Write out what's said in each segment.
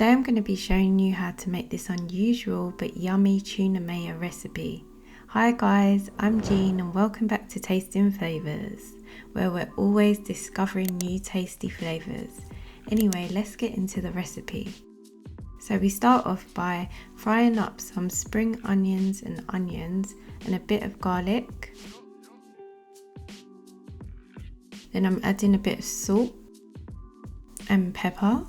Today I'm going to be showing you how to make this unusual but yummy tuna mayo recipe. Hi guys, I'm Jean and welcome back to Tasting Flavours, where we're always discovering new tasty flavours. Anyway, let's get into the recipe. So we start off by frying up some spring onions and a bit of garlic. Then I'm adding a bit of salt and pepper.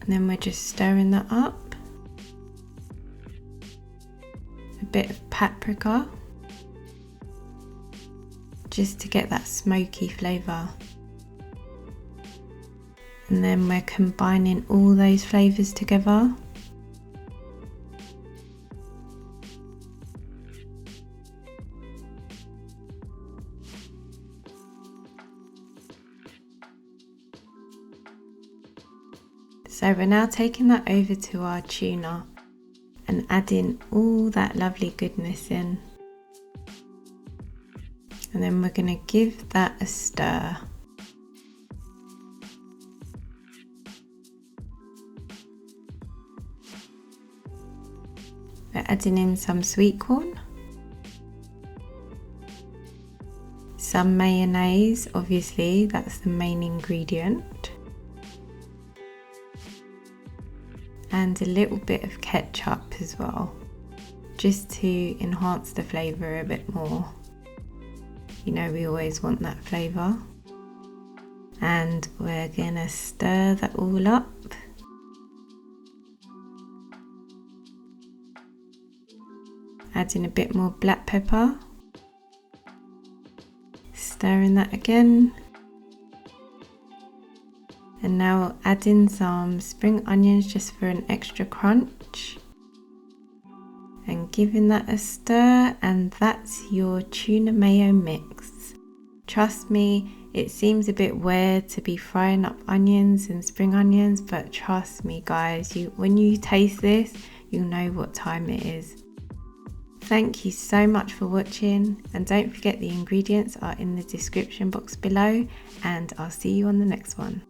And then we're just stirring that up. A bit of paprika, just to get that smoky flavour. And then we're combining all those flavours together. So we're now taking that over to our tuna and adding all that lovely goodness in. And then we're going to give that a stir. We're adding in some sweet corn, some mayonnaise, obviously that's the main ingredient, and a little bit of ketchup as well, just to enhance the flavour a bit more. You know, we always want that flavour. And we're gonna stir that all up. Adding a bit more black pepper. Stirring that again. And now add in some spring onions just for an extra crunch. And giving that a stir, and that's your tuna mayo mix. Trust me, it seems a bit weird to be frying up onions and spring onions, but trust me guys, when you taste this, you'll know what time it is. Thank you so much for watching, and don't forget the ingredients are in the description box below, and I'll see you on the next one.